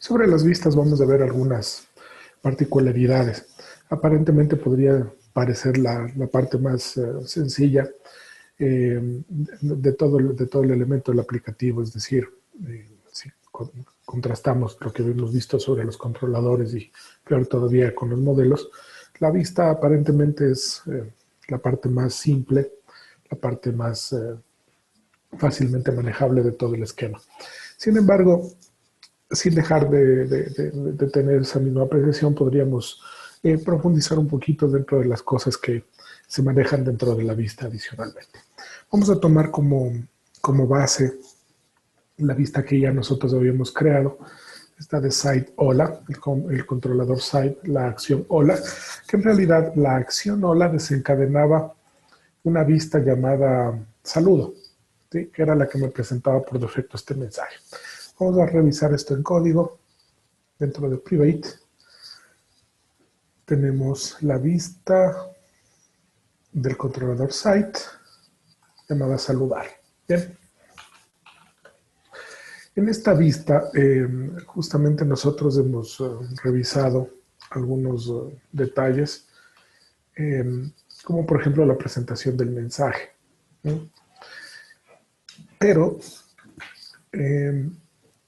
Sobre las vistas vamos a ver algunas particularidades. Aparentemente podría parecer la parte más sencilla de todo el elemento del aplicativo, es decir, si contrastamos lo que hemos visto sobre los controladores y peor todavía con los modelos, la vista aparentemente es la parte más simple, la parte más fácilmente manejable de todo el esquema. Sin embargo, sin dejar de tener esa misma apreciación, podríamos profundizar un poquito dentro de las cosas que se manejan dentro de la vista adicionalmente. Vamos a tomar como base la vista que ya nosotros habíamos creado, esta de site hola, el controlador site, la acción hola, que en realidad la acción hola desencadenaba una vista llamada saludo, ¿sí? Que era la que me presentaba por defecto este mensaje. Vamos a revisar esto en código. Dentro de Private tenemos la vista del controlador site llamada saludar. Bien. En esta vista, justamente nosotros hemos revisado algunos detalles, como por ejemplo la presentación del mensaje. ¿Sí? Pero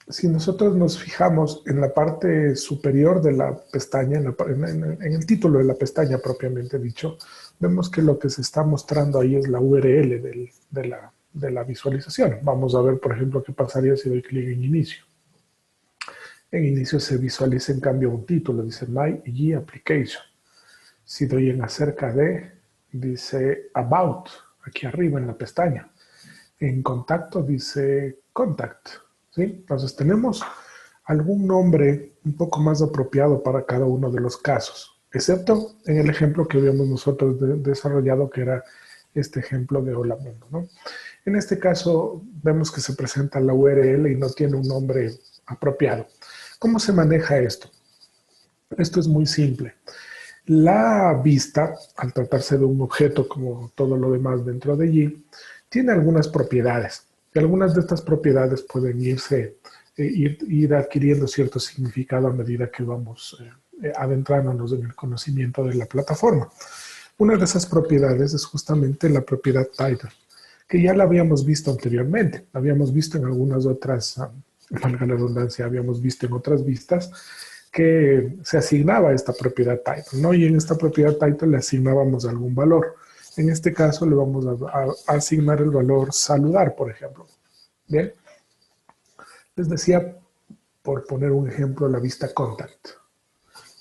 si nosotros nos fijamos en la parte superior de la pestaña, en el título de la pestaña propiamente dicho, vemos que lo que se está mostrando ahí es la URL de la visualización. Vamos a ver, por ejemplo, qué pasaría si doy clic en inicio. En inicio se visualiza en cambio un título, dice My G Application. Si doy en acerca de, dice About, aquí arriba en la pestaña. En contacto dice Contact. ¿Sí? Entonces tenemos algún nombre un poco más apropiado para cada uno de los casos, excepto en el ejemplo que habíamos nosotros desarrollado, que era este ejemplo de Hola Mundo, ¿no? En este caso vemos que se presenta la URL y no tiene un nombre apropiado. ¿Cómo se maneja esto? Esto es muy simple. La vista, al tratarse de un objeto como todo lo demás dentro de allí, tiene algunas propiedades. Y algunas de estas propiedades pueden ir adquiriendo cierto significado a medida que vamos adentrándonos en el conocimiento de la plataforma. Una de esas propiedades es justamente la propiedad title, que ya la habíamos visto anteriormente. La habíamos visto en algunas otras, valga la redundancia, habíamos visto en otras vistas que se asignaba esta propiedad title, ¿no? Y en esta propiedad title le asignábamos algún valor. En este caso le vamos a asignar el valor saludar, por ejemplo. Bien. Les decía, por poner un ejemplo, la vista contact.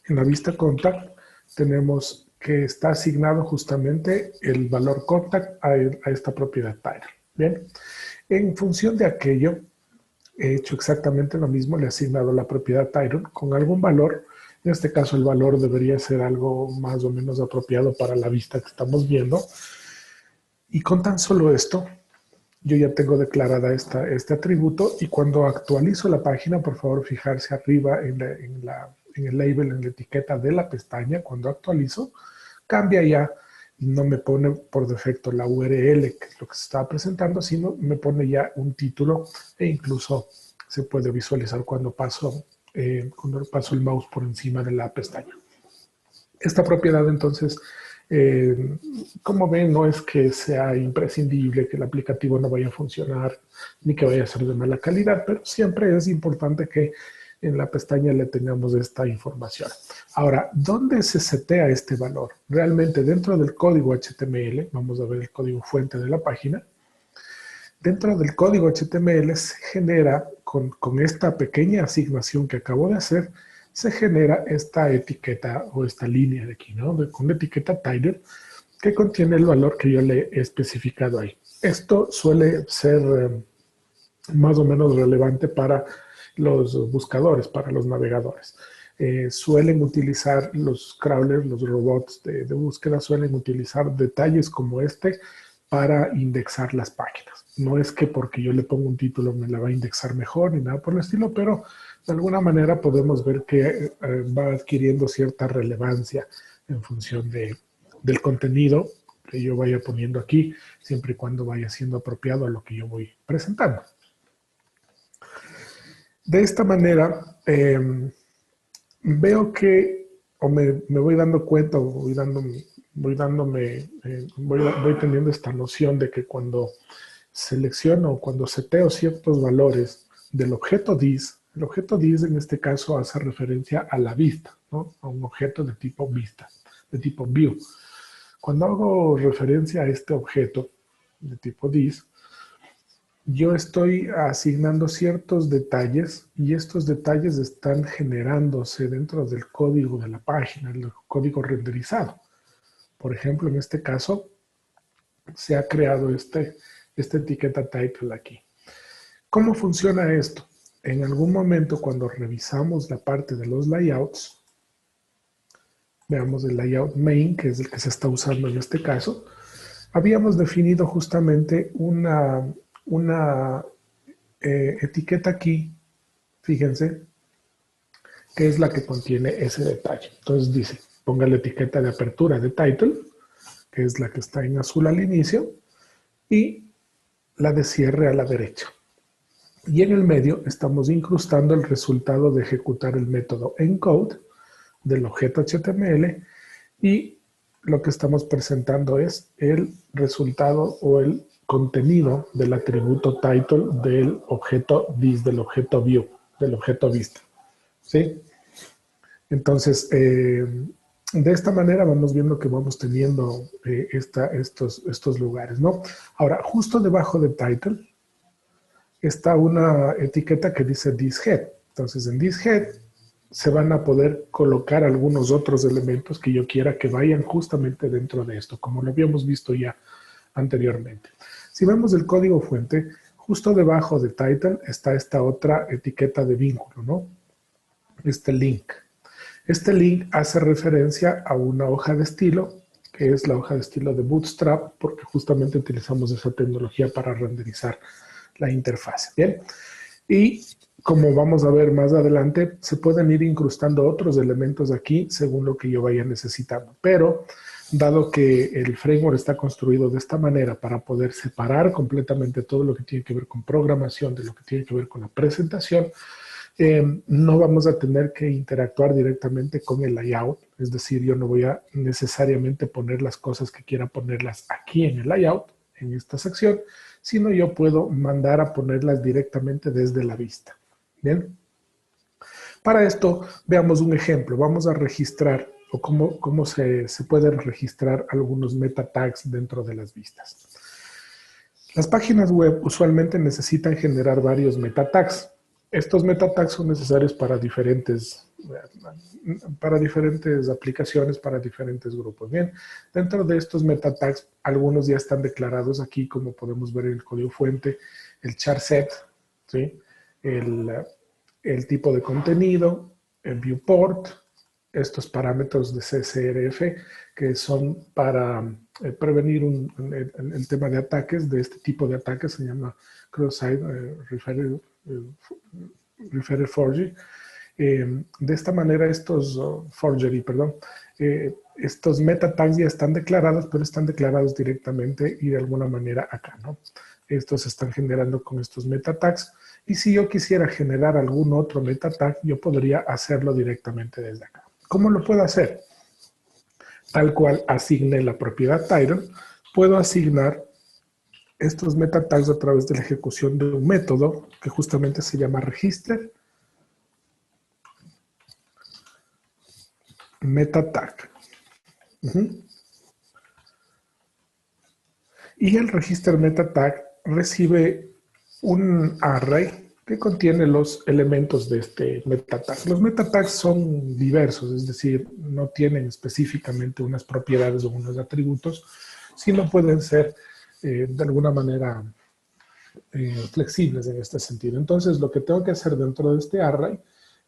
En la vista contact tenemos que está asignado justamente el valor contact a esta propiedad title. Bien. En función de aquello, he hecho exactamente lo mismo, le he asignado la propiedad title con algún valor. En este caso el valor debería ser algo más o menos apropiado para la vista que estamos viendo. Y con tan solo esto, yo ya tengo declarada este atributo, y cuando actualizo la página, por favor fijarse arriba en el label, en la etiqueta de la pestaña, cuando actualizo, cambia ya. No me pone por defecto la URL, que es lo que se estaba presentando, sino me pone ya un título, e incluso se puede visualizar cuando paso el mouse por encima de la pestaña. Esta propiedad, entonces, como ven, no es que sea imprescindible, que el aplicativo no vaya a funcionar, ni que vaya a ser de mala calidad, pero siempre es importante que en la pestaña le tengamos esta información. Ahora, ¿dónde se setea este valor? Realmente dentro del código HTML, vamos a ver el código fuente de la página. Dentro del código HTML se genera, con esta pequeña asignación que acabo de hacer, se genera esta etiqueta o esta línea de aquí, ¿no? Con la etiqueta title, que contiene el valor que yo le he especificado ahí. Esto suele ser más o menos relevante para los buscadores, para los navegadores. Suelen utilizar los crawlers, los robots de búsqueda, suelen utilizar detalles como este para indexar las páginas. No es que porque yo le pongo un título me la va a indexar mejor ni nada por el estilo, pero de alguna manera podemos ver que va adquiriendo cierta relevancia en función del contenido que yo vaya poniendo aquí, siempre y cuando vaya siendo apropiado a lo que yo voy presentando. De esta manera, veo que, o me voy dando cuenta, o voy teniendo esta noción de que cuando selecciono, cuando seteo ciertos valores del objeto dis, el objeto dis en este caso hace referencia a la vista, ¿no? A un objeto de tipo vista, de tipo view. Cuando hago referencia a este objeto de tipo dis, yo estoy asignando ciertos detalles y estos detalles están generándose dentro del código de la página, el código renderizado. Por ejemplo, en este caso, se ha creado esta etiqueta title aquí. ¿Cómo funciona esto? En algún momento, cuando revisamos la parte de los layouts, veamos el layout main, que es el que se está usando en este caso, habíamos definido justamente una etiqueta aquí, fíjense, que es la que contiene ese detalle. Entonces dice, ponga la etiqueta de apertura de title, que es la que está en azul al inicio, y la de cierre a la derecha. Y en el medio estamos incrustando el resultado de ejecutar el método encode del objeto HTML y lo que estamos presentando es el resultado o el contenido del atributo title del objeto dis, del objeto view, del objeto vista. ¿Sí? Entonces, de esta manera vamos viendo que vamos teniendo estos lugares, ¿no? Ahora, justo debajo de title está una etiqueta que dice thisHead. Entonces, en thisHead se van a poder colocar algunos otros elementos que yo quiera que vayan justamente dentro de esto, como lo habíamos visto ya anteriormente. Si vemos el código fuente, justo debajo de title está esta otra etiqueta de vínculo, ¿no? Este link. Este link hace referencia a una hoja de estilo, que es la hoja de estilo de Bootstrap, porque justamente utilizamos esa tecnología para renderizar la interfaz. Bien, y como vamos a ver más adelante, se pueden ir incrustando otros elementos aquí según lo que yo vaya necesitando. Pero, dado que el framework está construido de esta manera para poder separar completamente todo lo que tiene que ver con programación de lo que tiene que ver con la presentación, no vamos a tener que interactuar directamente con el layout. Es decir, yo no voy a necesariamente poner las cosas que quiera ponerlas aquí en el layout, en esta sección, sino yo puedo mandar a ponerlas directamente desde la vista. Bien. Para esto, veamos un ejemplo. Vamos a registrar o cómo se pueden registrar algunos meta tags dentro de las vistas. Las páginas web usualmente necesitan generar varios meta tags. Estos meta tags son necesarios para diferentes aplicaciones, para diferentes grupos. Bien, dentro de estos meta tags, algunos ya están declarados aquí, como podemos ver en el código fuente, el char set, ¿sí? el tipo de contenido, el viewport, estos parámetros de CSRF que son para prevenir el tema de ataques, de este tipo de ataques, se llama cross-site referrer forgery. De esta manera estos estos meta tags ya están declarados, pero están declarados directamente y de alguna manera acá, ¿no? Estos se están generando con estos meta tags. Y si yo quisiera generar algún otro meta tag, yo podría hacerlo directamente desde acá. ¿Cómo lo puedo hacer? Tal cual asigne la propiedad title, puedo asignar estos meta tags a través de la ejecución de un método que justamente se llama register meta tag. Y el register meta tag recibe un array que contiene los elementos de este meta tag. Los meta tags son diversos, es decir, no tienen específicamente unas propiedades o unos atributos, sino pueden ser de alguna manera flexibles en este sentido. Entonces, lo que tengo que hacer dentro de este array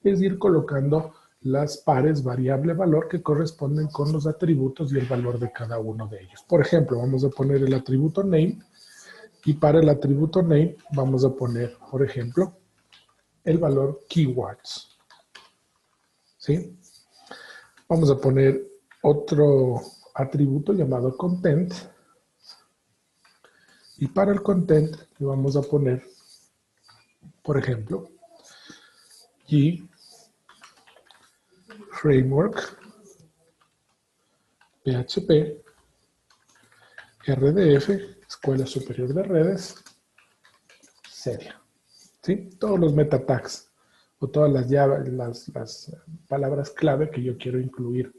es ir colocando las pares variable valor que corresponden con los atributos y el valor de cada uno de ellos. Por ejemplo, vamos a poner el atributo name y para el atributo name vamos a poner, por ejemplo, el valor keywords. ¿Sí? Vamos a poner otro atributo llamado content y para el content le vamos a poner, por ejemplo, G Framework, PHP, RDF, Escuela Superior de Redes, seria. ¿Sí? Todos los meta tags o todas las llaves, las palabras clave que yo quiero incluir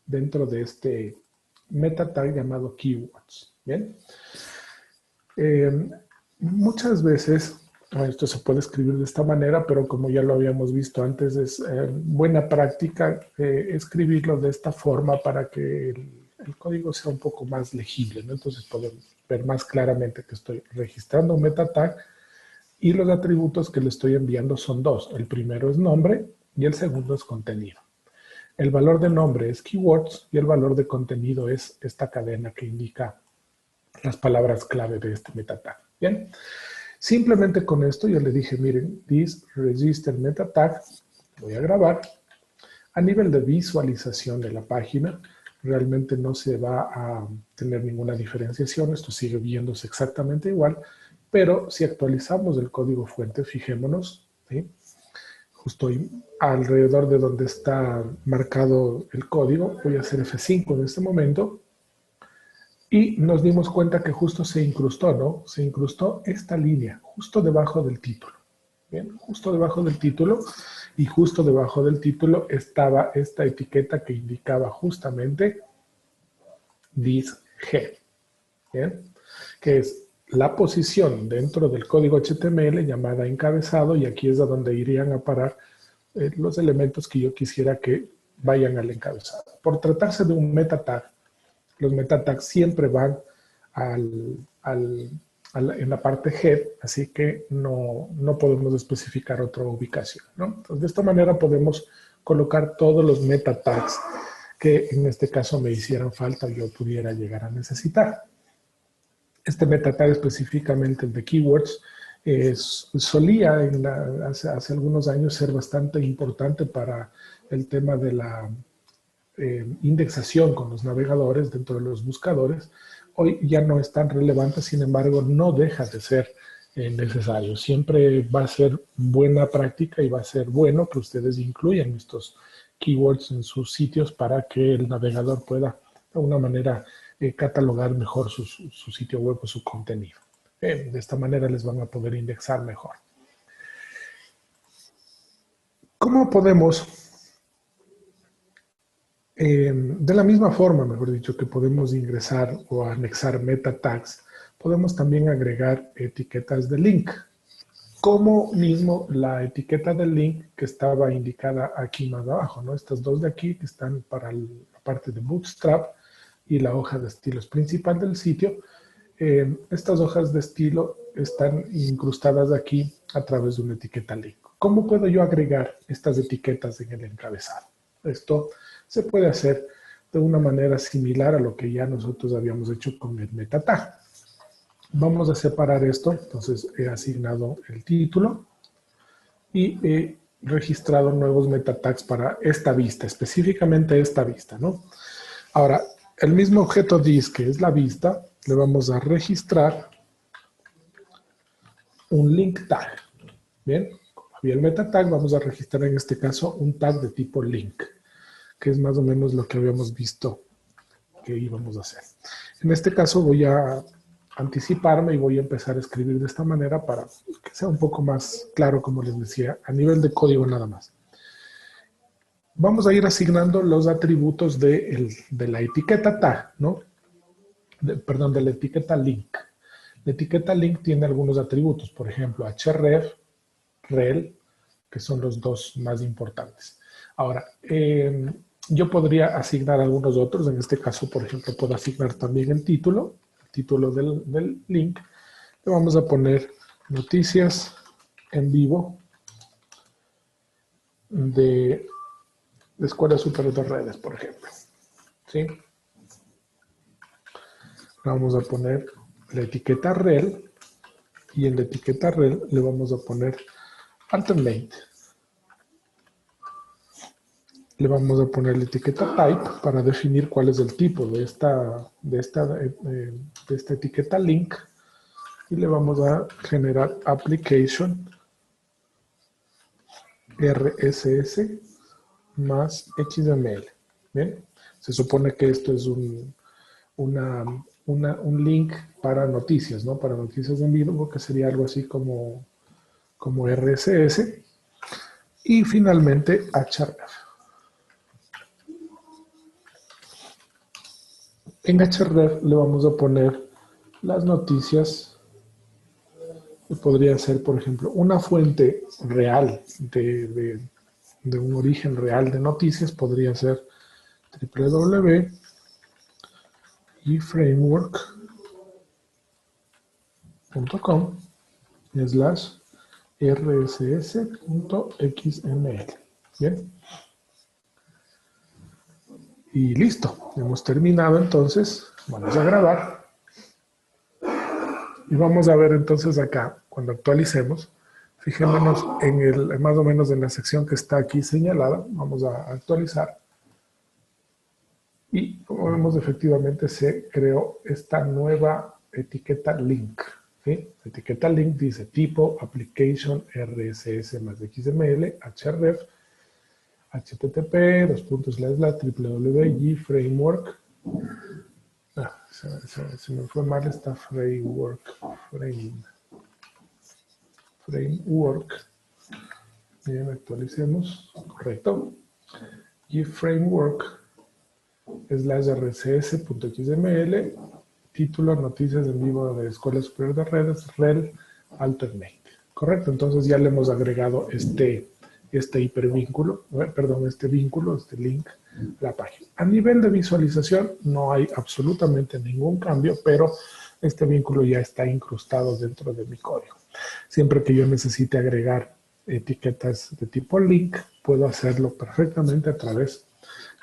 dentro de este meta tag llamado keywords. ¿Bien? Muchas veces, esto se puede escribir de esta manera, pero como ya lo habíamos visto antes, es buena práctica escribirlo de esta forma para que el código sea un poco más legible, ¿no? Entonces podemos ver más claramente que estoy registrando un meta tag y los atributos que le estoy enviando son dos. El primero es nombre y el segundo es contenido. El valor de nombre es keywords y el valor de contenido es esta cadena que indica las palabras clave de este meta tag. Bien, simplemente con esto yo le dije, miren, this register meta tag, voy a grabar. A nivel de visualización de la página, realmente no se va a tener ninguna diferenciación, esto sigue viéndose exactamente igual, pero si actualizamos el código fuente, fijémonos, ¿sí? Justo alrededor de donde está marcado el código, voy a hacer F5 en este momento, y nos dimos cuenta que justo se incrustó, ¿no? Se incrustó esta línea, justo debajo del título. Bien, justo debajo del título, y justo debajo del título estaba esta etiqueta que indicaba justamente this head, ¿bien? Que es la posición dentro del código HTML llamada encabezado, y aquí es a donde irían a parar los elementos que yo quisiera que vayan al encabezado. Por tratarse de un meta tag, los meta tags siempre van en la parte head, así que no podemos especificar otra ubicación, ¿no? Entonces, de esta manera podemos colocar todos los meta tags que en este caso me hicieran falta o yo pudiera llegar a necesitar. Este meta tag específicamente el de keywords solía hace algunos años ser bastante importante para el tema de la indexación con los navegadores dentro de los buscadores. Hoy ya no es tan relevante, sin embargo, no deja de ser necesario. Siempre va a ser buena práctica y va a ser bueno que ustedes incluyan estos keywords en sus sitios para que el navegador pueda, de alguna manera, catalogar mejor su sitio web o su contenido. De esta manera les van a poder indexar mejor. ¿Cómo podemos de la misma forma, mejor dicho, que podemos ingresar o anexar meta tags, podemos también agregar etiquetas de link? Como mismo la etiqueta del link que estaba indicada aquí más abajo, ¿no? Estas dos de aquí que están para la parte de Bootstrap y la hoja de estilos principal del sitio. Estas hojas de estilo están incrustadas aquí a través de una etiqueta link. ¿Cómo puedo yo agregar estas etiquetas en el encabezado? Esto se puede hacer de una manera similar a lo que ya nosotros habíamos hecho con el meta tag. Vamos a separar esto. Entonces he asignado el título y he registrado nuevos meta tags para esta vista, específicamente esta vista, ¿no? Ahora, el mismo objeto dis, que es la vista, le vamos a registrar un link tag. Bien, como había el meta tag, vamos a registrar en este caso un tag de tipo link, que es más o menos lo que habíamos visto que íbamos a hacer. En este caso voy a anticiparme y voy a empezar a escribir de esta manera para que sea un poco más claro, como les decía, a nivel de código nada más. Vamos a ir asignando los atributos de la etiqueta tag, ¿no? Perdón, de la etiqueta link. La etiqueta link tiene algunos atributos, por ejemplo, href, rel, que son los dos más importantes. Ahora, yo podría asignar algunos otros. En este caso, por ejemplo, puedo asignar también el título del link. Le vamos a poner noticias en vivo de Escuela Superior de Redes, por ejemplo. ¿Sí? Vamos a poner la etiqueta rel y en la etiqueta rel le vamos a poner alternate. Le vamos a poner la etiqueta type para definir cuál es el tipo de esta etiqueta link y le vamos a generar application RSS más XML. ¿Bien? Se supone que esto es un link para noticias, ¿no? Para noticias en vivo, que sería algo así como RSS. Y finalmente href. En href le vamos a poner las noticias, que podría ser, por ejemplo, una fuente real de un origen real de noticias, podría ser www.iframework.com/rss.xml. Bien. Y listo. Hemos terminado entonces. Vamos a grabar. Y vamos a ver entonces acá, cuando actualicemos, fijémonos en más o menos en la sección que está aquí señalada. Vamos a actualizar. Y como vemos, efectivamente se creó esta nueva etiqueta link. ¿Sí? La etiqueta link dice tipo, application, RSS más XML, href, http://www.gframework. Se me fue mal esta framework. Bien, actualicemos. Correcto. gframework /rss.xml, título, noticias en vivo de Escuela Superior de Redes, rel alternate. Correcto, entonces ya le hemos agregado este hipervínculo, perdón, este vínculo, este link a la página. A nivel de visualización no hay absolutamente ningún cambio, pero este vínculo ya está incrustado dentro de mi código. Siempre que yo necesite agregar etiquetas de tipo link, puedo hacerlo perfectamente a través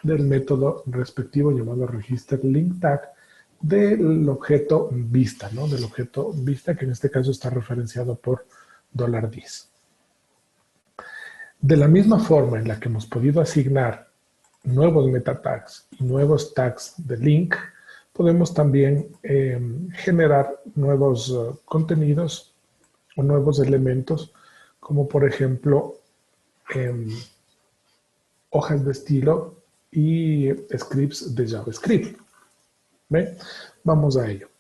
del método respectivo llamado register link tag del objeto vista, ¿no? Del objeto vista, que en este caso está referenciado por $10. De la misma forma en la que hemos podido asignar nuevos meta tags y nuevos tags de link, podemos también generar nuevos contenidos o nuevos elementos, como por ejemplo hojas de estilo y scripts de JavaScript. ¿Ven? Vamos a ello.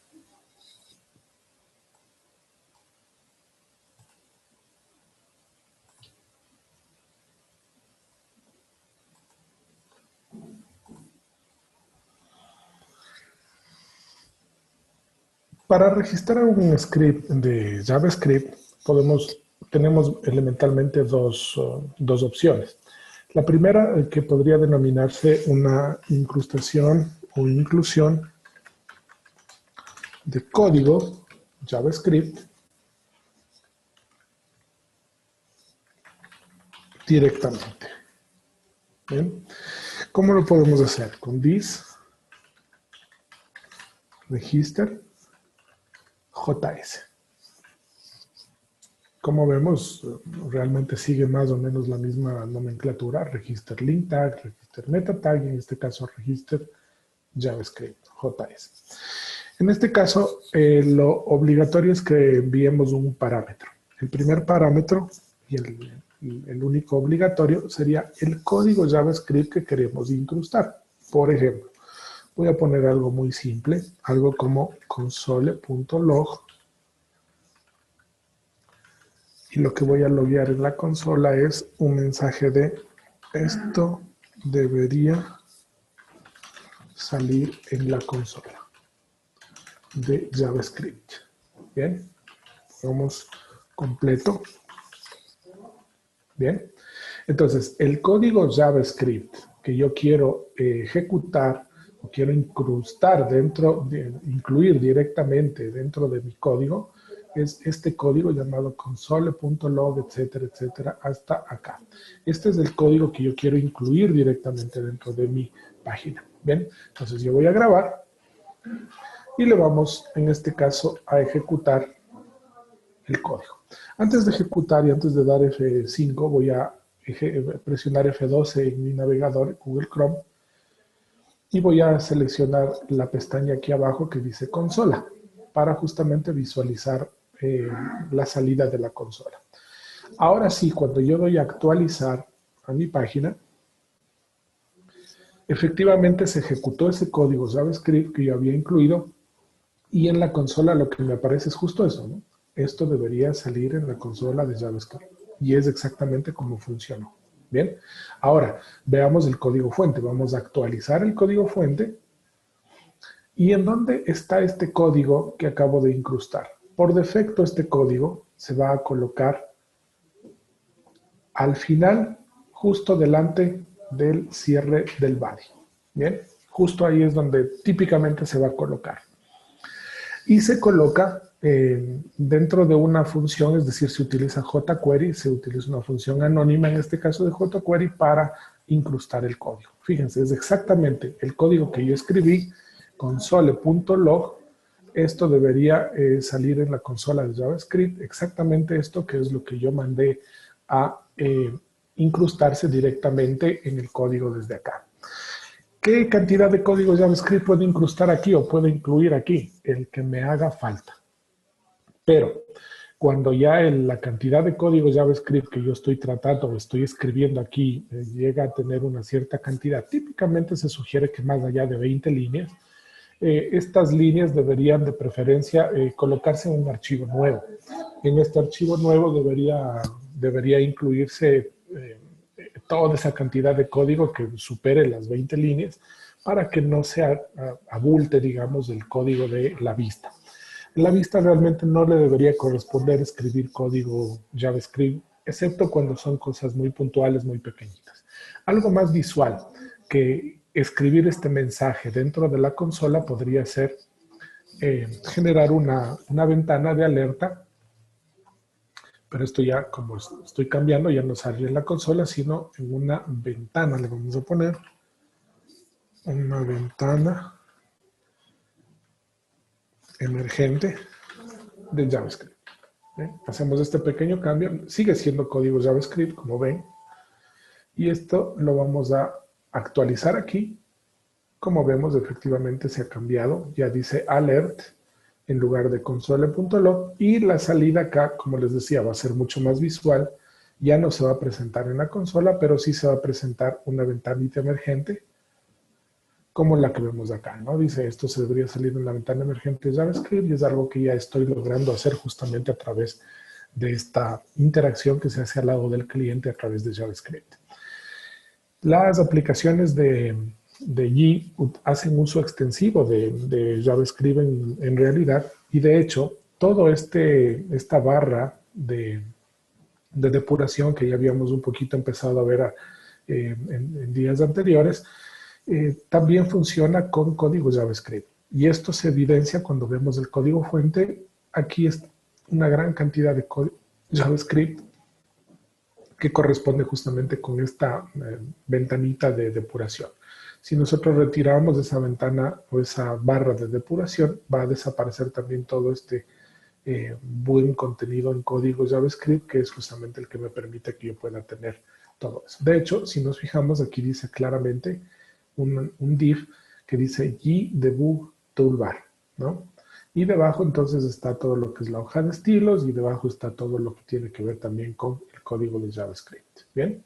Para registrar un script de JavaScript, tenemos elementalmente dos opciones. La primera, que podría denominarse una incrustación o inclusión de código JavaScript directamente. ¿Bien? ¿Cómo lo podemos hacer? Con this register JS. Como vemos, realmente sigue más o menos la misma nomenclatura: register link tag, register meta tag, y en este caso register JavaScript, JS. En este caso, lo obligatorio es que enviemos un parámetro. El primer parámetro y el único obligatorio sería el código JavaScript que queremos incrustar. Por ejemplo, voy a poner algo muy simple, algo como console.log, y lo que voy a loguear en la consola es un mensaje de esto debería salir en la consola de JavaScript. Bien, vamos completo. Bien, entonces el código JavaScript que yo quiero ejecutar o quiero incrustar incluir directamente dentro de mi código, es este código llamado console.log, etcétera, etcétera, hasta acá. Este es el código que yo quiero incluir directamente dentro de mi página. Bien, entonces yo voy a grabar y le vamos, en este caso, a ejecutar el código. Antes de ejecutar y antes de dar F5, voy a presionar F12 en mi navegador, Google Chrome, y voy a seleccionar la pestaña aquí abajo que dice consola, para justamente visualizar la salida de la consola. Ahora sí, cuando yo doy a actualizar a mi página, efectivamente se ejecutó ese código JavaScript que yo había incluido y en la consola lo que me aparece es justo eso, ¿no? Esto debería salir en la consola de JavaScript y es exactamente como funcionó. Bien, ahora veamos el código fuente. Vamos a actualizar el código fuente. ¿Y en dónde está este código que acabo de incrustar? Por defecto este código se va a colocar al final, justo delante del cierre del body. Bien, justo ahí es donde típicamente se va a colocar. Y se coloca dentro de una función, es decir, se utiliza jQuery, se utiliza una función anónima, en este caso de jQuery, para incrustar el código. Fíjense, es exactamente el código que yo escribí, console.log. Esto debería salir en la consola de JavaScript, exactamente esto que es lo que yo mandé a incrustarse directamente en el código desde acá. ¿Qué cantidad de código JavaScript puedo incrustar aquí o puedo incluir aquí? El que me haga falta. Pero cuando ya la cantidad de código JavaScript que yo estoy tratando o estoy escribiendo aquí llega a tener una cierta cantidad, típicamente se sugiere que más allá de 20 líneas, estas líneas deberían de preferencia colocarse en un archivo nuevo. En este archivo nuevo debería incluirse toda esa cantidad de código que supere las 20 líneas para que no se abulte, digamos, el código de la vista. En la vista realmente no le debería corresponder escribir código JavaScript, excepto cuando son cosas muy puntuales, muy pequeñitas. Algo más visual que escribir este mensaje dentro de la consola podría ser generar una ventana de alerta, pero esto ya, como estoy cambiando, ya no sale en la consola, sino en una ventana. Le vamos a poner una ventana emergente de JavaScript. Hacemos este pequeño cambio, sigue siendo código JavaScript, como ven, y esto lo vamos a actualizar aquí. Como vemos, efectivamente se ha cambiado, ya dice alert en lugar de console.log, y la salida acá, como les decía, va a ser mucho más visual, ya no se va a presentar en la consola, pero sí se va a presentar una ventanita emergente, como la que vemos acá, ¿no? Dice, esto se debería salir en la ventana emergente de JavaScript, y es algo que ya estoy logrando hacer justamente a través de esta interacción que se hace al lado del cliente a través de JavaScript. Las aplicaciones de Yi hacen uso extensivo de JavaScript en realidad, y de hecho, todo esta barra de depuración que ya habíamos un poquito empezado a ver en días anteriores, también funciona con código JavaScript. Y esto se evidencia cuando vemos el código fuente. Aquí es una gran cantidad de código JavaScript que corresponde justamente con esta ventanita de depuración. Si nosotros retiramos esa ventana o esa barra de depuración, va a desaparecer también todo este buen contenido en código JavaScript, que es justamente el que me permite que yo pueda tener todo eso. De hecho, si nos fijamos, aquí dice claramente un div que dice Debug Toolbar, ¿no? Y debajo entonces está todo lo que es la hoja de estilos y debajo está todo lo que tiene que ver también con el código de JavaScript. Bien.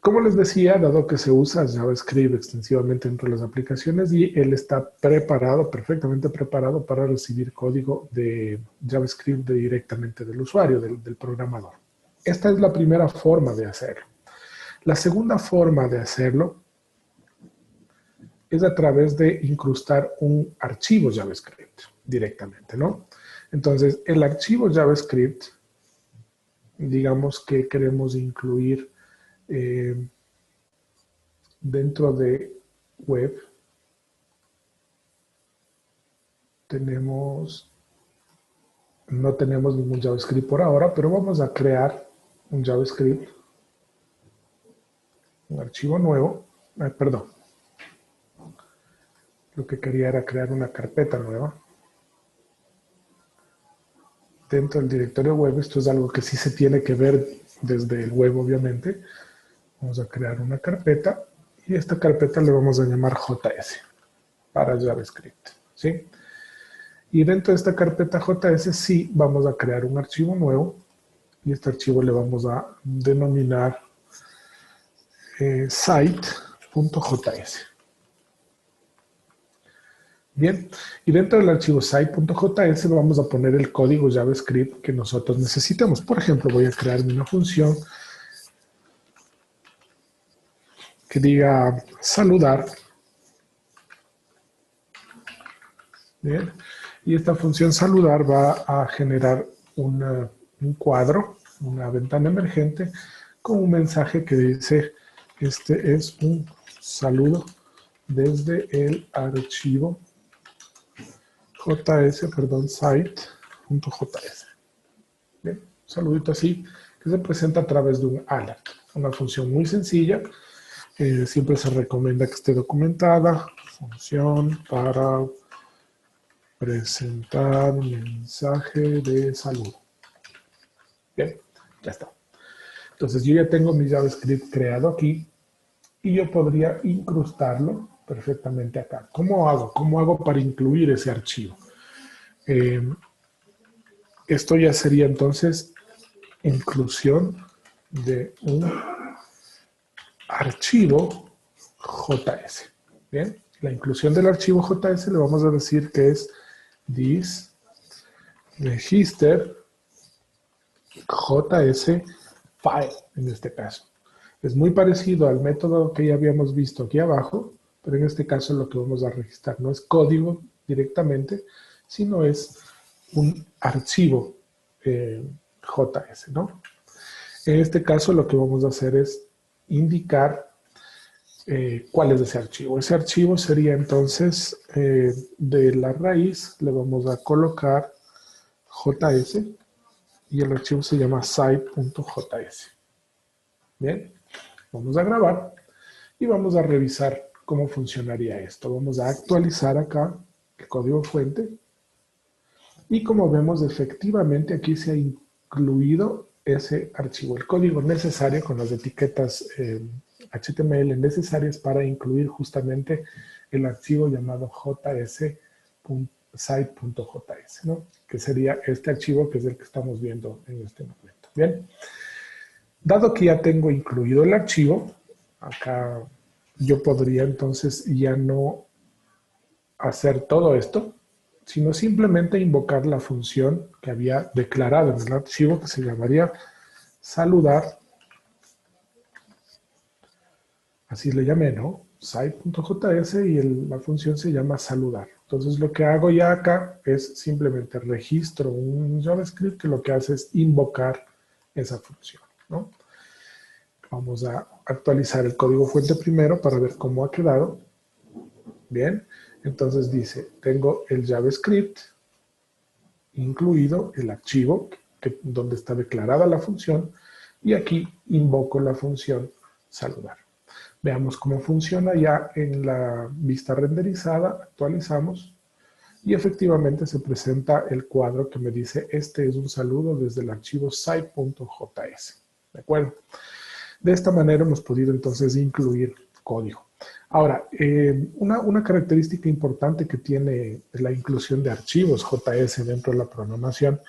Como les decía, dado que se usa JavaScript extensivamente dentro de las aplicaciones y él está preparado, perfectamente preparado para recibir código de JavaScript directamente del usuario, del programador. Esta es la primera forma de hacerlo. La segunda forma de hacerlo es a través de incrustar un archivo JavaScript directamente, ¿no? Entonces, el archivo JavaScript, digamos que queremos incluir dentro de web, no tenemos ningún JavaScript por ahora, pero vamos a crear un JavaScript, un archivo nuevo, perdón, lo que quería era crear una carpeta nueva. Dentro del directorio web, esto es algo que sí se tiene que ver desde el web, obviamente. Vamos a crear una carpeta y esta carpeta le vamos a llamar JS para JavaScript, ¿sí? Y dentro de esta carpeta JS sí vamos a crear un archivo nuevo y este archivo le vamos a denominar site.js. Bien, y dentro del archivo site.js vamos a poner el código JavaScript que nosotros necesitemos. Por ejemplo, voy a crearme una función que diga saludar. Bien, y esta función saludar va a generar un cuadro, una ventana emergente con un mensaje que dice: este es un saludo desde el archivo site.js. Bien, un saludito así que se presenta a través de un alert, una función muy sencilla. Siempre se recomienda que esté documentada. Función para presentar un mensaje de saludo. Bien, ya está. Entonces yo ya tengo mi JavaScript creado aquí y yo podría incrustarlo perfectamente acá. ¿Cómo hago? ¿Cómo hago para incluir ese archivo? Esto ya sería entonces inclusión de un archivo JS. Bien, la inclusión del archivo JS le vamos a decir que es this register JS file en este caso. Es muy parecido al método que ya habíamos visto aquí abajo, pero en este caso lo que vamos a registrar no es código directamente, sino es un archivo JS, ¿no? En este caso lo que vamos a hacer es indicar cuál es ese archivo. Ese archivo sería entonces de la raíz, le vamos a colocar JS y el archivo se llama site.js. Bien, vamos a grabar y vamos a revisar cómo funcionaría esto. Vamos a actualizar acá el código fuente y como vemos efectivamente aquí se ha incluido ese archivo, el código necesario con las etiquetas HTML necesarias para incluir justamente el archivo llamado js.site.js, ¿no? Que sería este archivo que es el que estamos viendo en este momento. Bien, dado que ya tengo incluido el archivo, acá yo podría entonces ya no hacer todo esto, sino simplemente invocar la función que había declarado en el archivo que se llamaría saludar. Así le llamé, ¿no? Site.js y la función se llama saludar. Entonces lo que hago ya acá es simplemente registro un JavaScript que lo que hace es invocar esa función, ¿no? Vamos a actualizar el código fuente primero para ver cómo ha quedado. Bien, entonces dice, tengo el JavaScript, incluido el archivo donde está declarada la función, y aquí invoco la función saludar. Veamos cómo funciona ya en la vista renderizada, actualizamos, y efectivamente se presenta el cuadro que me dice, este es un saludo desde el archivo site.js. ¿De acuerdo? De esta manera hemos podido entonces incluir código. Ahora, una característica importante que tiene la inclusión de archivos JS dentro de la programación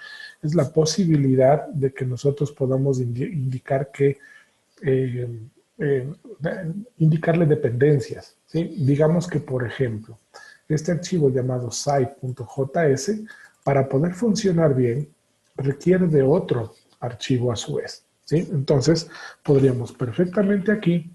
es la posibilidad de que nosotros podamos indicar que indicarle dependencias, ¿sí? Digamos que, por ejemplo, este archivo llamado site.js, para poder funcionar bien, requiere de otro archivo a su vez, ¿sí? Entonces, podríamos perfectamente aquí,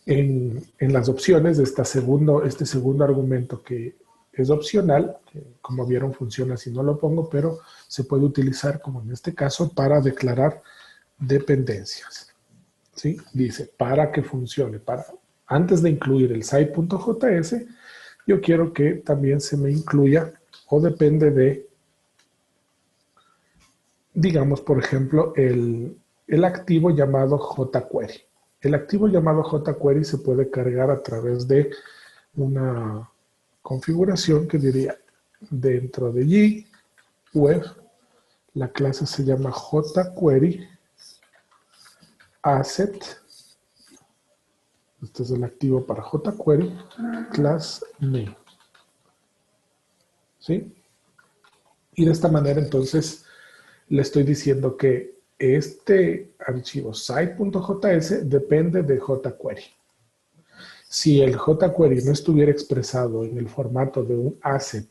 en las opciones de este segundo argumento que es opcional, que como vieron funciona si no lo pongo, pero se puede utilizar como en este caso para declarar dependencias. ¿Sí? Dice, para que funcione, antes de incluir el site.js, yo quiero que también se me incluya o depende de, digamos, por ejemplo, el activo llamado jQuery. El activo llamado jQuery se puede cargar a través de una configuración que diría dentro de G, web, la clase se llama jQuery asset. Este es el activo para jQuery, class name. ¿Sí? Y de esta manera, entonces, le estoy diciendo que este archivo site.js depende de jQuery. Si el jQuery no estuviera expresado en el formato de un asset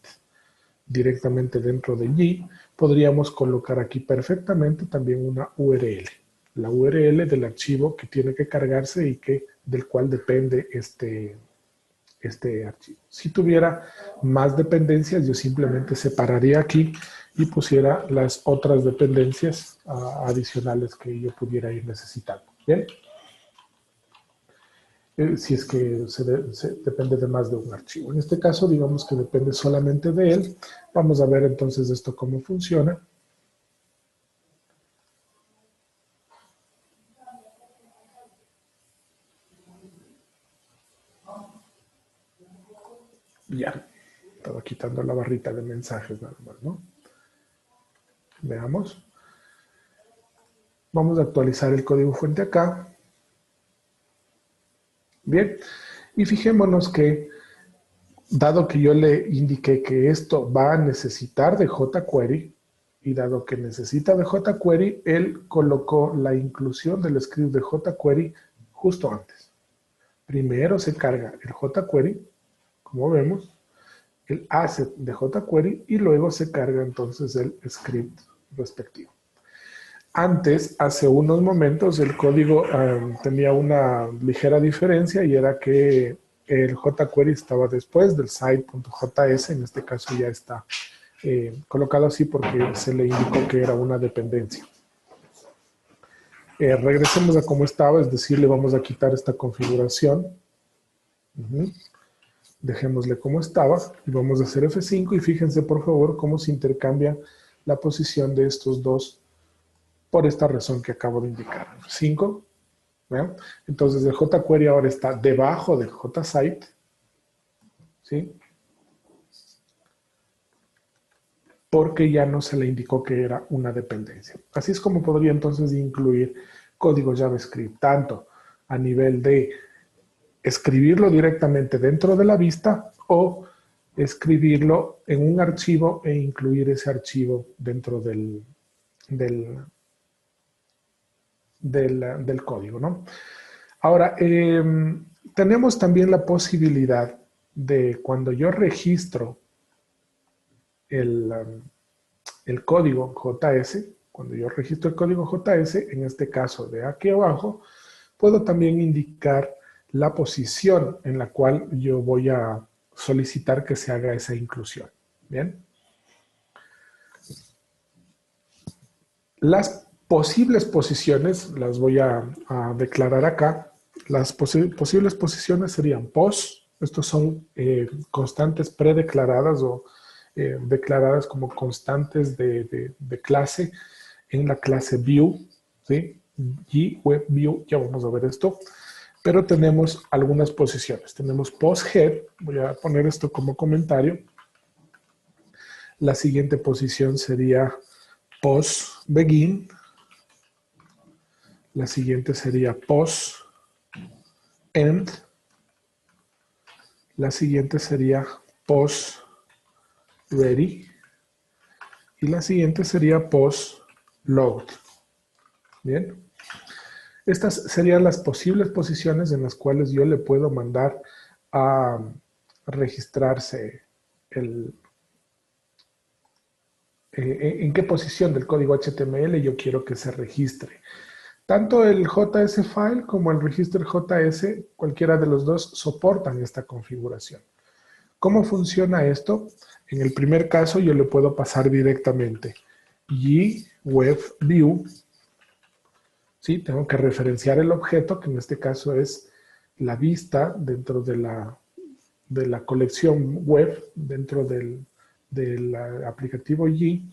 directamente dentro de G, podríamos colocar aquí perfectamente también una URL. La URL del archivo que tiene que cargarse y del cual depende este archivo. Si tuviera más dependencias, yo simplemente separaría aquí y pusiera las otras dependencias adicionales que yo pudiera ir necesitando. ¿Bien? Si es que depende de más de un archivo. En este caso, digamos que depende solamente de él. Vamos a ver entonces esto cómo funciona. Ya, estaba quitando la barrita de mensajes nada más, ¿no? Veamos. Vamos a actualizar el código fuente acá. Bien, y fijémonos que, dado que yo le indiqué que esto va a necesitar de jQuery, y dado que necesita de jQuery, él colocó la inclusión del script de jQuery justo antes. Primero se carga el jQuery, como vemos, el asset de jQuery, y luego se carga entonces el script respectivo. Antes, hace unos momentos, el código tenía una ligera diferencia y era que el jQuery estaba después del site.js, en este caso ya está colocado así porque se le indicó que era una dependencia. Regresemos a cómo estaba, es decir, le vamos a quitar esta configuración. Dejémosle como estaba y vamos a hacer F5 y fíjense por favor cómo se intercambia la posición de estos dos por esta razón que acabo de indicar. 5. ¿Vean? Entonces el jQuery ahora está debajo del jsite, ¿sí? Porque ya no se le indicó que era una dependencia. Así es como podría entonces incluir código JavaScript, tanto a nivel de escribirlo directamente dentro de la vista o escribirlo en un archivo e incluir ese archivo dentro del código, ¿no? Ahora, tenemos también la posibilidad de cuando yo registro el código JS, cuando yo registro el código JS, en este caso de aquí abajo, puedo también indicar la posición en la cual yo voy a solicitar que se haga esa inclusión. ¿Bien? Las posibles posiciones las voy a declarar acá. Las posibles posiciones serían pos. Estos son constantes predeclaradas o declaradas como constantes de clase en la clase view, ¿sí? Y web view, ya vamos a ver esto. Pero tenemos algunas posiciones. Tenemos post head, voy a poner esto como comentario. La siguiente posición sería post begin. La siguiente sería post end. La siguiente sería post ready. Y la siguiente sería post load. Bien. Estas serían las posibles posiciones en las cuales yo le puedo mandar a registrarse en qué posición del código HTML yo quiero que se registre. Tanto el JS file como el register JS, cualquiera de los dos soportan esta configuración. ¿Cómo funciona esto? En el primer caso yo le puedo pasar directamente web view. ¿Sí? Tengo que referenciar el objeto, que en este caso es la vista dentro de la colección web, dentro del aplicativo G.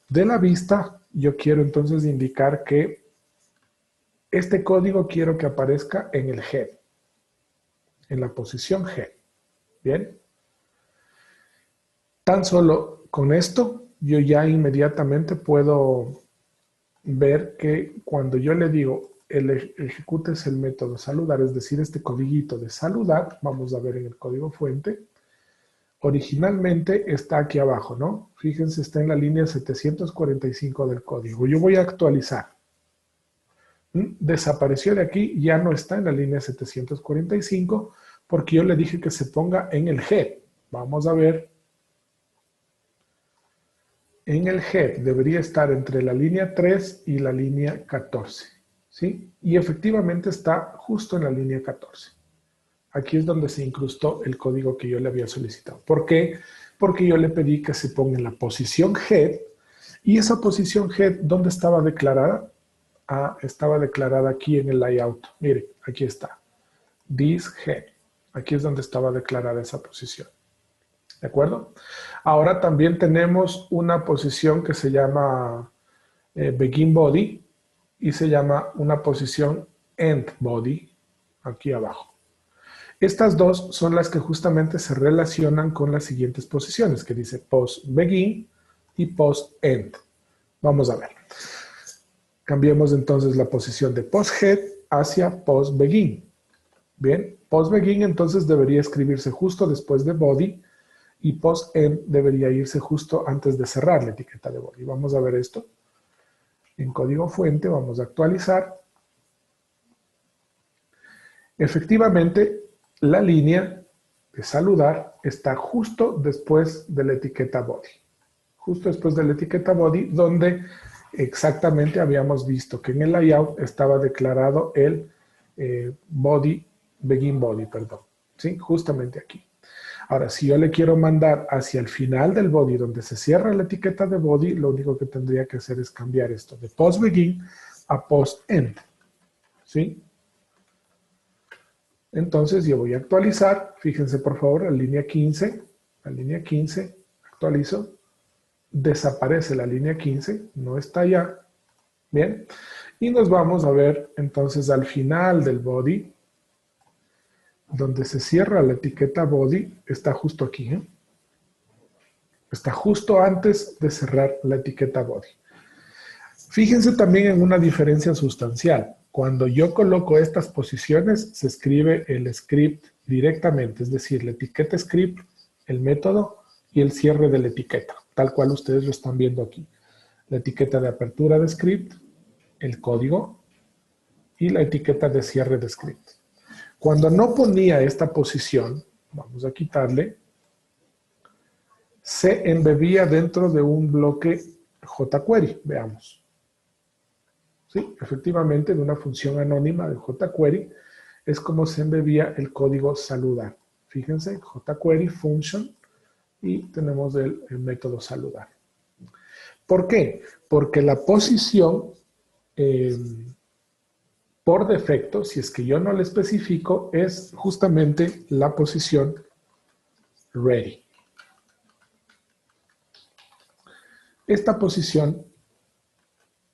De la vista, yo quiero entonces indicar que este código quiero que aparezca en el head, en la posición head. ¿Bien? Tan solo con esto, yo ya inmediatamente puedo ver que cuando yo le digo ejecutes el método saludar, es decir, este codiguito de saludar, vamos a ver en el código fuente, Originalmente está aquí abajo, ¿no? Fíjense, está en la línea 745 del código. Yo voy a actualizar. Desapareció de aquí, ya no está en la línea 745 porque yo le dije que se ponga en el head. Vamos a ver. En el head debería estar entre la línea 3 y la línea 14, ¿sí? Y efectivamente está justo en la línea 14. Aquí es donde se incrustó el código que yo le había solicitado. ¿Por qué? Porque yo le pedí que se ponga en la posición head. ¿Y esa posición head dónde estaba declarada? Ah, estaba declarada aquí en el layout. Mire, aquí está. This head. Aquí es donde estaba declarada esa posición. ¿De acuerdo? Ahora también tenemos una posición que se llama begin body y se llama una posición end body aquí abajo. Estas dos son las que justamente se relacionan con las siguientes posiciones, que dice post begin y post end. Vamos a ver. Cambiemos entonces la posición de post head hacia post begin. Bien, post begin entonces debería escribirse justo después de body y post end debería irse justo antes de cerrar la etiqueta de body. Vamos a ver esto. En código fuente vamos a actualizar. Efectivamente, la línea de saludar está justo después de la etiqueta body. Justo después de la etiqueta body, donde exactamente habíamos visto que en el layout estaba declarado el body, begin body, perdón. ¿Sí? Justamente aquí. Ahora, si yo le quiero mandar hacia el final del body, donde se cierra la etiqueta de body, lo único que tendría que hacer es cambiar esto de post begin a post end. ¿Sí? Entonces yo voy a actualizar, fíjense por favor, la línea 15, actualizo, desaparece la línea 15, no está ya, bien, y nos vamos a ver entonces al final del body, donde se cierra la etiqueta body, está justo aquí, está justo antes de cerrar la etiqueta body. Fíjense también en una diferencia sustancial. Cuando yo coloco estas posiciones, se escribe el script directamente, es decir, la etiqueta script, el método y el cierre de la etiqueta, tal cual ustedes lo están viendo aquí. La etiqueta de apertura de script, el código y la etiqueta de cierre de script. Cuando no ponía esta posición, vamos a quitarle, se embebía dentro de un bloque jQuery, veamos. Sí, efectivamente, en una función anónima de jQuery es como se embebía el código saludar. Fíjense, jQuery function y tenemos el método saludar. ¿Por qué? Porque la posición, por defecto, si es que yo no le especifico, es justamente la posición ready. Esta posición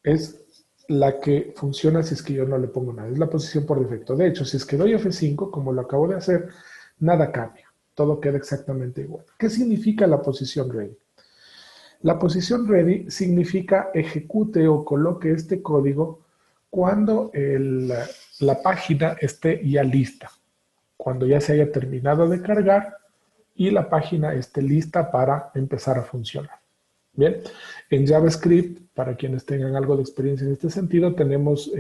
es la que funciona si es que yo no le pongo nada. Es la posición por defecto. De hecho, si es que doy F5, como lo acabo de hacer, nada cambia. Todo queda exactamente igual. ¿Qué significa la posición ready? La posición ready significa ejecute o coloque este código cuando la página esté ya lista. Cuando ya se haya terminado de cargar y la página esté lista para empezar a funcionar. Bien, en JavaScript, para quienes tengan algo de experiencia en este sentido, tenemos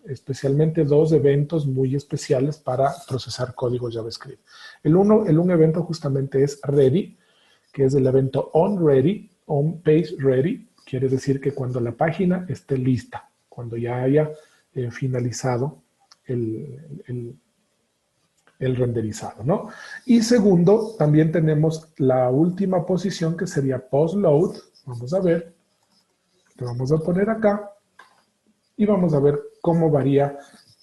especialmente dos eventos muy especiales para procesar código JavaScript. Un evento justamente es ready, que es el evento onReady, onPageReady, quiere decir que cuando la página esté lista, cuando ya haya finalizado el renderizado, ¿no? Y segundo, también tenemos la última posición que sería post-load. Vamos a ver, le vamos a poner acá y vamos a ver cómo varía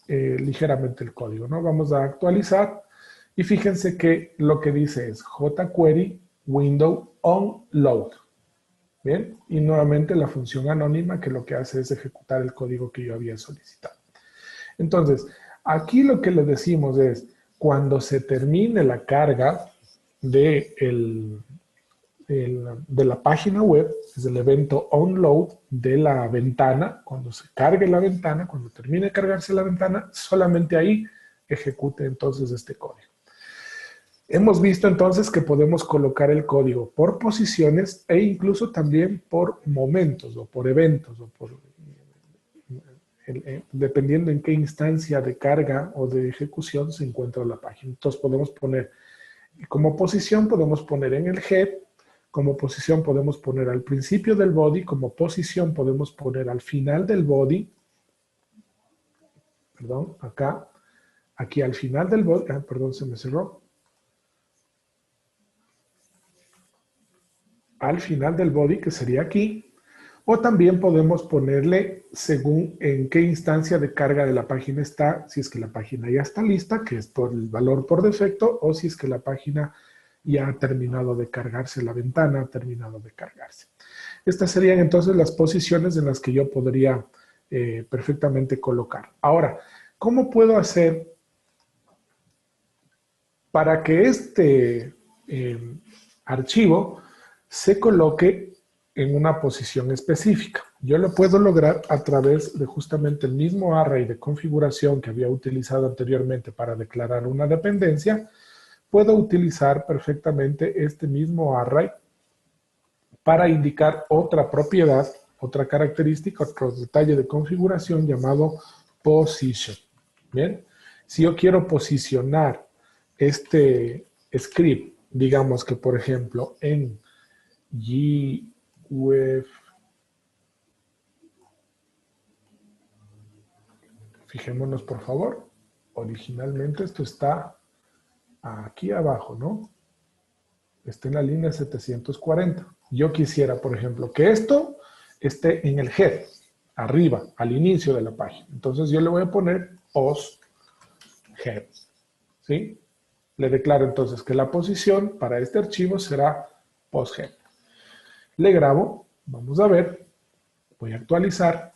ligeramente el código, ¿no? Vamos a actualizar y fíjense que lo que dice es jQuery window onLoad. Bien, y nuevamente la función anónima que lo que hace es ejecutar el código que yo había solicitado. Entonces, aquí lo que le decimos es, cuando se termine la carga de la página web, es el evento onload de la ventana, cuando se cargue la ventana, cuando termine de cargarse la ventana, solamente ahí ejecute entonces este código. Hemos visto entonces que podemos colocar el código por posiciones e incluso también por momentos o por eventos o por, dependiendo en qué instancia de carga o de ejecución se encuentra la página. Entonces podemos poner, como posición podemos poner en el head, como posición podemos poner al principio del body, como posición podemos poner al final del body, perdón, acá, aquí al final del body, perdón, se me cerró, al final del body, que sería aquí, o también podemos ponerle según en qué instancia de carga de la página está, si es que la página ya está lista, que es por el valor por defecto, o si es que la página ya ha terminado de cargarse, la ventana ha terminado de cargarse. Estas serían entonces las posiciones en las que yo podría perfectamente colocar. Ahora, ¿cómo puedo hacer para que este archivo se coloque en una posición específica? Yo lo puedo lograr a través de justamente el mismo array de configuración que había utilizado anteriormente para declarar una dependencia. Puedo utilizar perfectamente este mismo array para indicar otra propiedad, otra característica, otro detalle de configuración llamado position. Bien, si yo quiero posicionar este script, digamos que por ejemplo en GWF, fijémonos por favor, originalmente esto está aquí abajo, ¿no? Está en la línea 740. Yo quisiera, por ejemplo, que esto esté en el head, arriba, al inicio de la página. Entonces yo le voy a poner post head, ¿sí? Le declaro entonces que la posición para este archivo será post head. Le grabo, vamos a ver, voy a actualizar.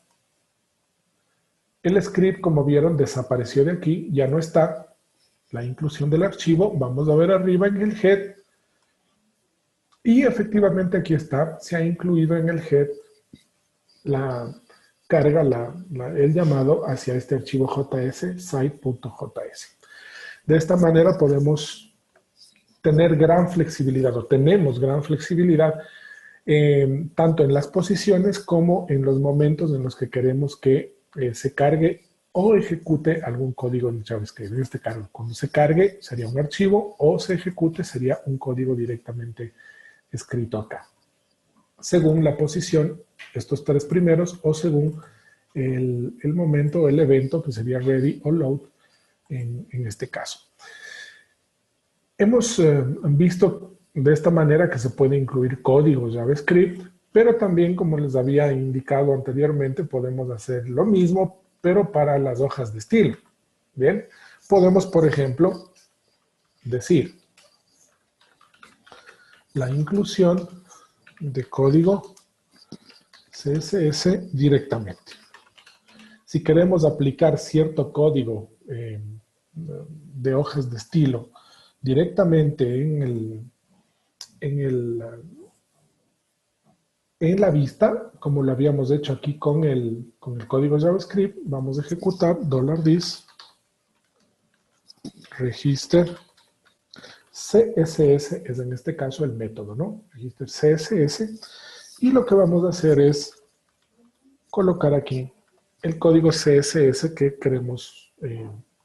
El script, como vieron, desapareció de aquí, ya no está. La inclusión del archivo, vamos a ver arriba en el head. Y efectivamente aquí está, se ha incluido en el head la carga, el llamado hacia este archivo JS, site.js. De esta manera podemos tener gran flexibilidad, o tenemos gran flexibilidad, tanto en las posiciones como en los momentos en los que queremos que se cargue o ejecute algún código en JavaScript. En este caso, cuando se cargue sería un archivo o se ejecute sería un código directamente escrito acá. Según la posición, estos tres primeros, o según el momento, el evento, que sería ready o load en este caso. Hemos visto de esta manera que se puede incluir códigos JavaScript, pero también, como les había indicado anteriormente, podemos hacer lo mismo, pero para las hojas de estilo. Bien, podemos, por ejemplo, decir la inclusión de código CSS directamente. Si queremos aplicar cierto código de hojas de estilo directamente en la vista, como lo habíamos hecho aquí con el código JavaScript, vamos a ejecutar $this register CSS, es en este caso el método, ¿no? Register CSS, y lo que vamos a hacer es colocar aquí el código CSS que queremos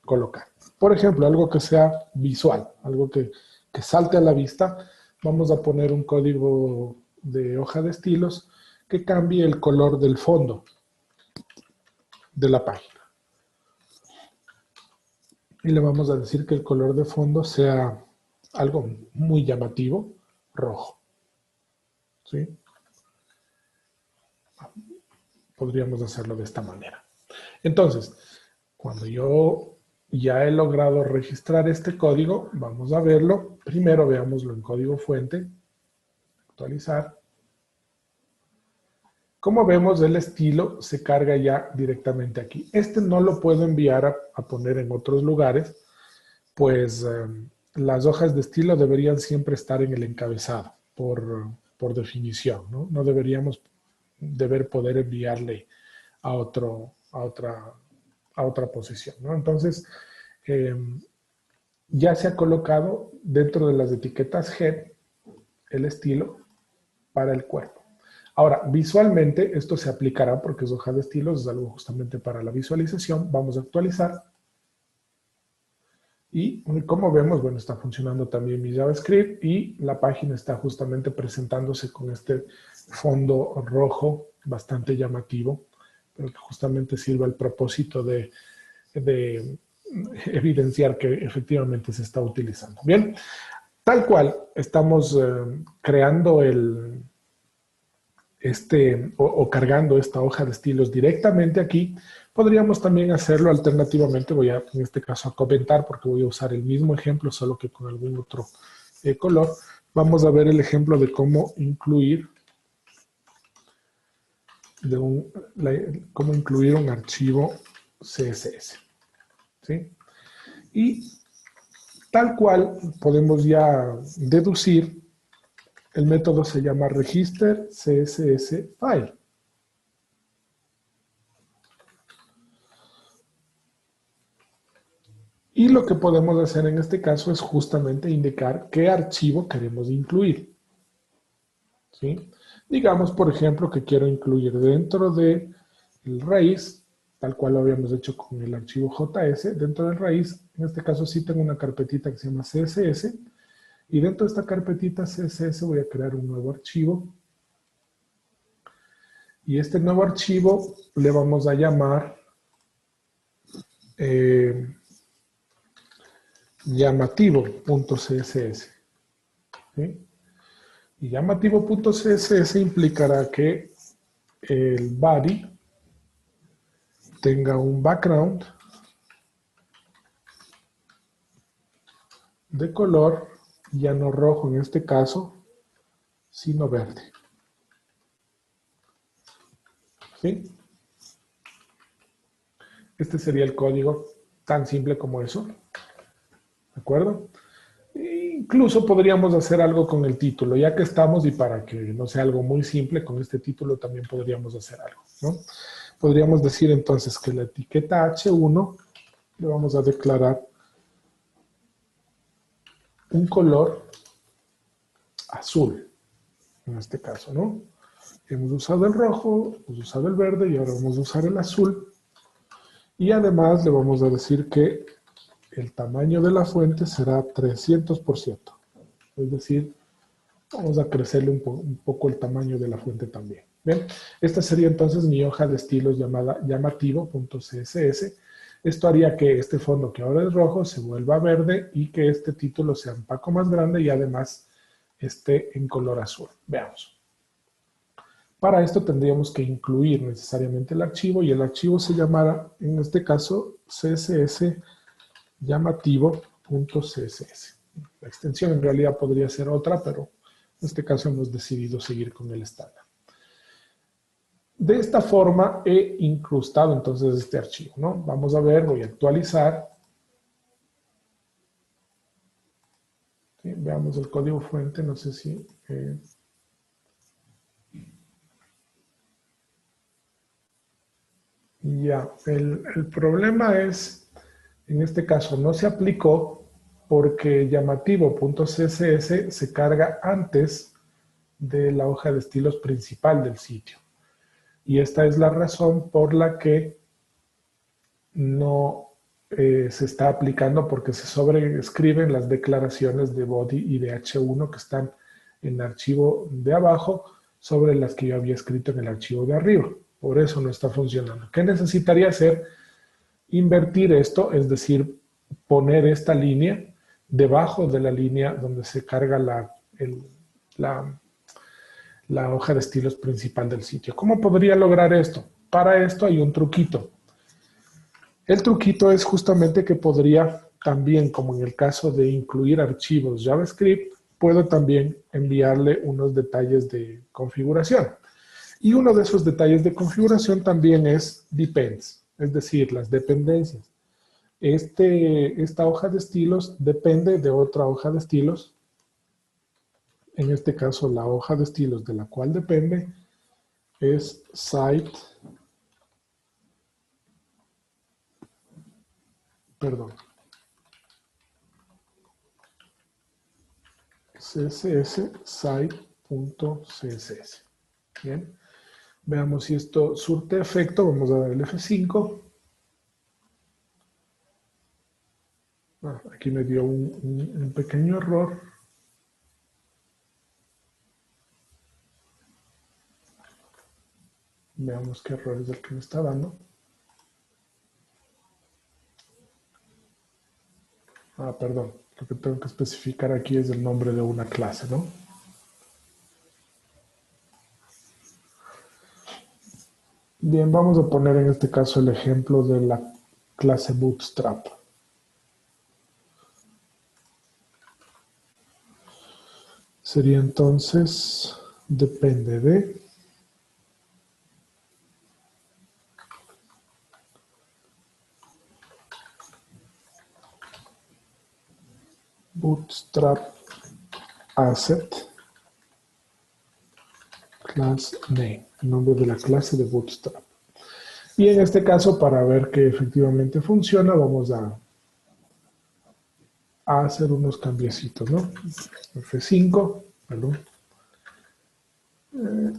colocar. Por ejemplo, algo que sea visual, algo que salte a la vista. Vamos a poner un código de hoja de estilos que cambie el color del fondo de la página. Y le vamos a decir que el color de fondo sea algo muy llamativo, rojo. ¿Sí? Podríamos hacerlo de esta manera. Entonces, cuando yo ya he logrado registrar este código, vamos a verlo. Primero veámoslo en código fuente. Actualizar. Como vemos, el estilo se carga ya directamente aquí. Este no lo puedo enviar a poner en otros lugares, pues las hojas de estilo deberían siempre estar en el encabezado, por definición, ¿no? No deberíamos poder enviarle a otra posición, ¿no? Entonces, ya se ha colocado dentro de las etiquetas head el estilo para el cuerpo. Ahora, visualmente esto se aplicará porque es hoja de estilos, es algo justamente para la visualización. Vamos a actualizar. Y como vemos, bueno, está funcionando también mi JavaScript y la página está justamente presentándose con este fondo rojo bastante llamativo, pero que justamente sirve al propósito de evidenciar que efectivamente se está utilizando. Bien, tal cual estamos creando o cargando esta hoja de estilos directamente aquí. Podríamos también hacerlo alternativamente, voy a en este caso a comentar porque voy a usar el mismo ejemplo, solo que con algún otro color. Vamos a ver el ejemplo de cómo incluir un archivo CSS. ¿Sí? Y tal cual podemos ya deducir, el método se llama register CSS file. Y lo que podemos hacer en este caso es justamente indicar qué archivo queremos incluir. ¿Sí? Digamos, por ejemplo, que quiero incluir dentro de el raíz, tal cual lo habíamos hecho con el archivo JS, dentro del raíz, en este caso sí tengo una carpetita que se llama CSS, y dentro de esta carpetita CSS voy a crear un nuevo archivo, y este nuevo archivo le vamos a llamar llamativo.css. ¿Sí? Y llamativo.css implicará que el body tenga un background de color ya no rojo en este caso, sino verde. ¿Sí? Este sería el código tan simple como eso. ¿De acuerdo? Incluso podríamos hacer algo con el título, ya que estamos, y para que no sea algo muy simple, con este título también podríamos hacer algo, ¿no? Podríamos decir entonces que la etiqueta H1 le vamos a declarar un color azul, en este caso, ¿no? Hemos usado el rojo, hemos usado el verde y ahora vamos a usar el azul. Y además le vamos a decir que el tamaño de la fuente será 300%. Es decir, vamos a crecerle un poco el tamaño de la fuente también. Bien, esta sería entonces mi hoja de estilos llamada llamativo.css. Esto haría que este fondo que ahora es rojo se vuelva verde y que este título sea un poco más grande y además esté en color azul. Veamos. Para esto tendríamos que incluir necesariamente el archivo y el archivo se llamará, en este caso, css llamativo.css. La extensión en realidad podría ser otra, pero en este caso hemos decidido seguir con el estándar. De esta forma he incrustado entonces este archivo, ¿no? Vamos a ver, voy a actualizar. ¿Sí? Veamos el código fuente, no sé si... ya, el problema es, en este caso no se aplicó porque llamativo.css se carga antes de la hoja de estilos principal del sitio. Y esta es la razón por la que no se está aplicando, porque se sobreescriben las declaraciones de body y de H1 que están en el archivo de abajo sobre las que yo había escrito en el archivo de arriba. Por eso no está funcionando. ¿Qué necesitaría hacer? Invertir esto, es decir, poner esta línea debajo de la línea donde se carga la hoja de estilos principal del sitio. ¿Cómo podría lograr esto? Para esto hay un truquito. El truquito es justamente que podría también, como en el caso de incluir archivos JavaScript, puedo también enviarle unos detalles de configuración. Y uno de esos detalles de configuración también es depends, es decir, las dependencias. Esta hoja de estilos depende de otra hoja de estilos. En este caso, la hoja de estilos de la cual depende es site, perdón, css site.css. Bien. Veamos si esto surte efecto. Vamos a dar el F5. Aquí me dio un pequeño error. Veamos qué error es el que me está dando. Perdón. Lo que tengo que especificar aquí es el nombre de una clase, ¿no? Bien, vamos a poner en este caso el ejemplo de la clase Bootstrap. Sería entonces, depende de Bootstrap Asset Class Name, el nombre de la clase de Bootstrap. Y en este caso, para ver que efectivamente funciona, vamos a hacer unos cambiecitos, ¿no? F5, perdón.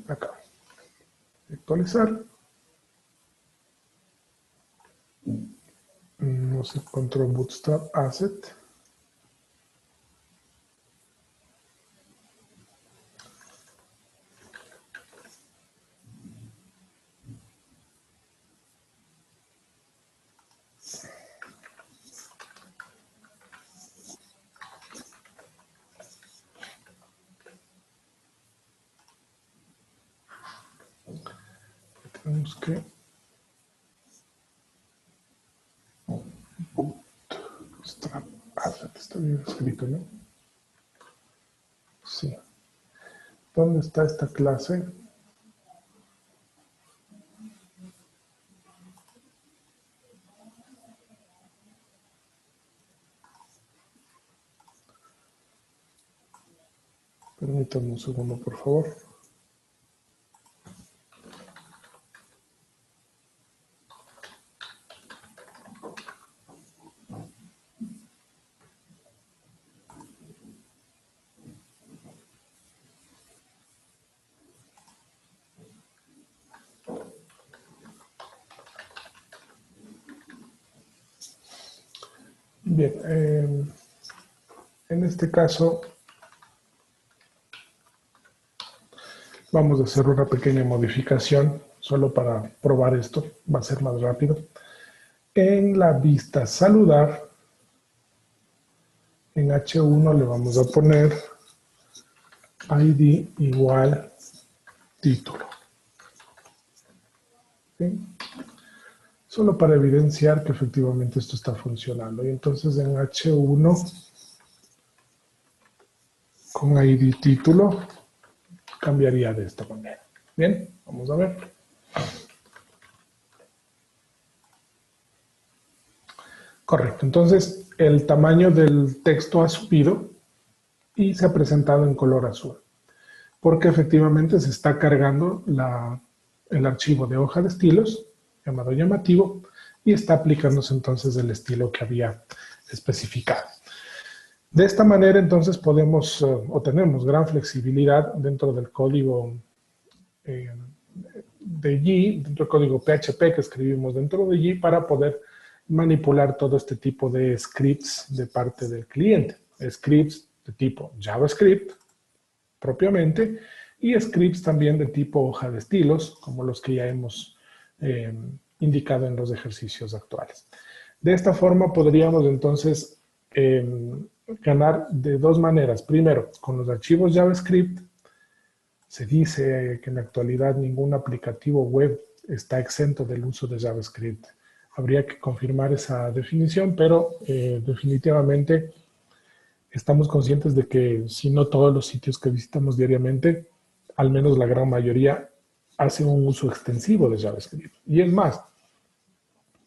Acá. Actualizar. Nos encontró Bootstrap Asset. Tenemos que Bootstrap Asset, está bien escrito, ¿no? Sí. ¿Dónde está esta clase? Permítanme un segundo, por favor. Bien, en este caso vamos a hacer una pequeña modificación solo para probar esto, va a ser más rápido. En la vista saludar, en H1 le vamos a poner ID igual título. ¿Sí? Solo para evidenciar que efectivamente esto está funcionando. Y entonces en H1 con ID título cambiaría de esta manera. Bien, vamos a ver. Correcto, entonces el tamaño del texto ha subido y se ha presentado en color azul, porque efectivamente se está cargando el archivo de hoja de estilos, llamado llamativo, y está aplicándose entonces el estilo que había especificado. De esta manera entonces podemos o tenemos gran flexibilidad dentro del código de G, dentro del código PHP que escribimos dentro de G para poder manipular todo este tipo de scripts de parte del cliente. Scripts de tipo JavaScript propiamente y scripts también de tipo hoja de estilos, como los que ya hemos indicado en los ejercicios actuales. De esta forma podríamos entonces ganar de dos maneras. Primero, con los archivos JavaScript, se dice que en la actualidad ningún aplicativo web está exento del uso de JavaScript. Habría que confirmar esa definición, pero definitivamente estamos conscientes de que si no todos los sitios que visitamos diariamente, al menos la gran mayoría, hacen un uso extensivo de JavaScript. Y es más,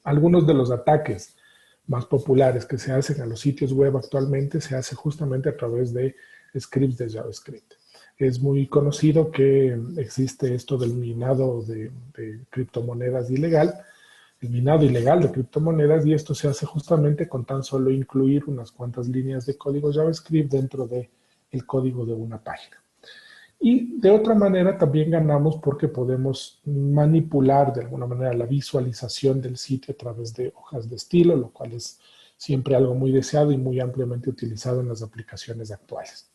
algunos de los ataques más populares que se hacen a los sitios web actualmente se hace justamente a través de scripts de JavaScript. Es muy conocido que existe esto del minado de criptomonedas ilegal, el minado ilegal de criptomonedas, y esto se hace justamente con tan solo incluir unas cuantas líneas de código JavaScript dentro de el código de una página. Y de otra manera también ganamos porque podemos manipular de alguna manera la visualización del sitio a través de hojas de estilo, lo cual es siempre algo muy deseado y muy ampliamente utilizado en las aplicaciones actuales.